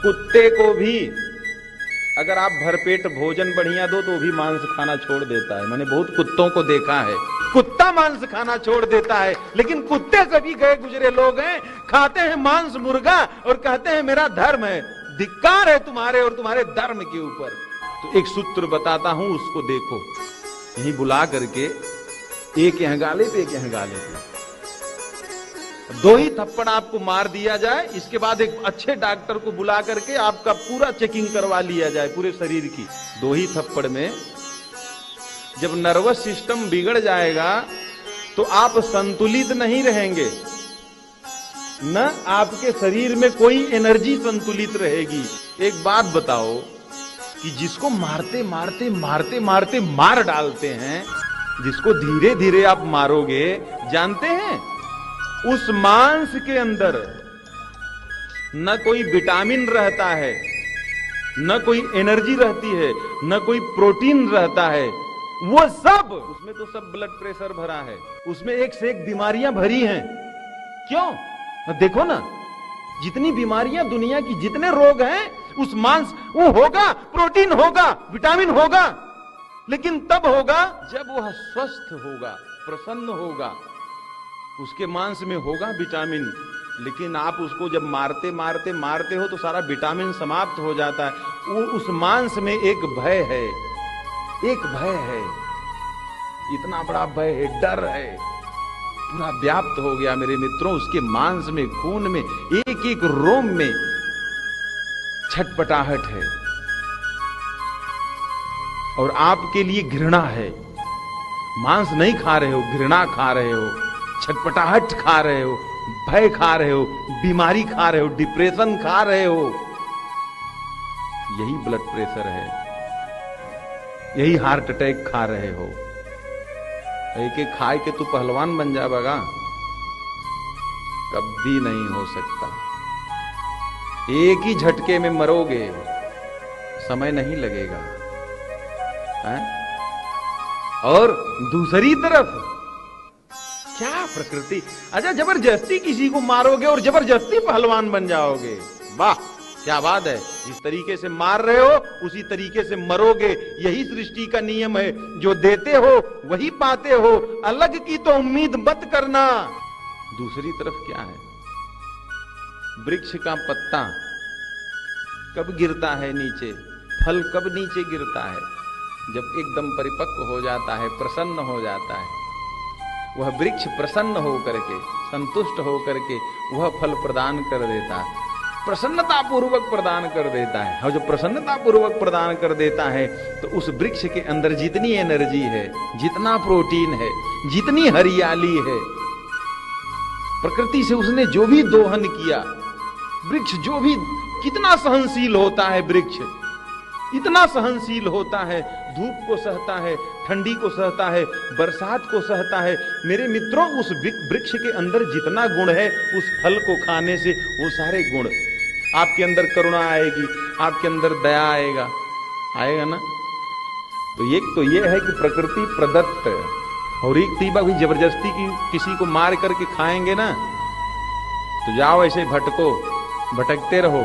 कुत्ते को भी अगर आप भरपेट भोजन बढ़िया दो तो भी मांस खाना छोड़ देता है। मैंने बहुत कुत्तों को देखा है, कुत्ता मांस खाना छोड़ देता है, लेकिन कुत्ते से भी गए गुजरे लोग हैं, खाते हैं मांस मुर्गा और कहते हैं मेरा धर्म है। धिक्कार है तुम्हारे और तुम्हारे धर्म के ऊपर। तो एक सूत्र बताता हूं, उसको देखो, यही बुला करके एक यहाँ गाले पे एक यहाँ गाले पे 2 ही थप्पड़ आपको मार दिया जाए, इसके बाद एक अच्छे डॉक्टर को बुला करके आपका पूरा चेकिंग करवा लिया जाए पूरे शरीर की। 2 ही थप्पड़ में जब नर्वस सिस्टम बिगड़ जाएगा तो आप संतुलित नहीं रहेंगे, न आपके शरीर में कोई एनर्जी संतुलित रहेगी। एक बात बताओ कि जिसको मारते मारते मारते मारते मार डालते हैं, जिसको धीरे धीरे आप मारोगे, जानते हैं उस मांस के अंदर न कोई विटामिन रहता है, न कोई एनर्जी रहती है, न कोई प्रोटीन रहता है, वो सब उसमें तो सब ब्लड प्रेशर भरा है, उसमें एक से एक बीमारियां भरी हैं। क्यों? देखो ना, जितनी बीमारियां दुनिया की, जितने रोग हैं, उस मांस वो होगा, प्रोटीन होगा, विटामिन होगा, लेकिन तब होगा जब वह स्वस्थ होगा, प्रसन्न होगा, उसके मांस में होगा विटामिन। लेकिन आप उसको जब मारते मारते मारते हो तो सारा विटामिन समाप्त हो जाता है। वो उस मांस में एक भय है, एक भय है, इतना बड़ा भय है, डर है, पूरा व्याप्त हो गया मेरे मित्रों। उसके मांस में, खून में, एक एक रोम में छटपटाहट है और आपके लिए घृणा है। मांस नहीं खा रहे हो, घृणा खा रहे हो, छटपटाहट खा रहे हो, भय खा रहे हो, बीमारी खा रहे हो, डिप्रेशन खा रहे हो। यही ब्लड प्रेशर है, यही हार्ट अटैक खा रहे हो। एक एक खाए के तू पहलवान बन जाएगा, कभी नहीं हो सकता। एक ही झटके में मरोगे, समय नहीं लगेगा है? और दूसरी तरफ क्या प्रकृति, अच्छा जबरदस्ती किसी को मारोगे और जबरदस्ती पहलवान बन जाओगे, वाह क्या बात है। जिस तरीके से मार रहे हो उसी तरीके से मरोगे, यही सृष्टि का नियम है। जो देते हो वही पाते हो, अलग की तो उम्मीद मत करना। दूसरी तरफ क्या है, वृक्ष का पत्ता कब गिरता है नीचे, फल कब नीचे गिरता है, जब एकदम परिपक्व हो जाता है, प्रसन्न हो जाता है। वह वृक्ष प्रसन्न होकर के, संतुष्ट होकर के वह फल प्रदान कर देता है, प्रसन्नता पूर्वक प्रदान कर देता है। और जो प्रसन्नता पूर्वक प्रदान कर देता है तो उस वृक्ष के अंदर जितनी एनर्जी है, जितना प्रोटीन है, जितनी हरियाली है, प्रकृति से उसने जो भी दोहन किया, वृक्ष जो भी, कितना सहनशील होता है वृक्ष, इतना सहनशील होता है, धूप को सहता है, ठंडी को सहता है, बरसात को सहता है। मेरे मित्रों, उस वृक्ष के अंदर जितना गुण है, उस फल को खाने से वो सारे गुण, आपके अंदर करुणा आएगी, आपके अंदर दया आएगा, आएगा ना। तो एक तो ये है कि प्रकृति प्रदत्त, और एक तीबा भी जबरदस्ती की किसी को मार करके खाएंगे ना, तो जाओ ऐसे भटको, भटकते रहो,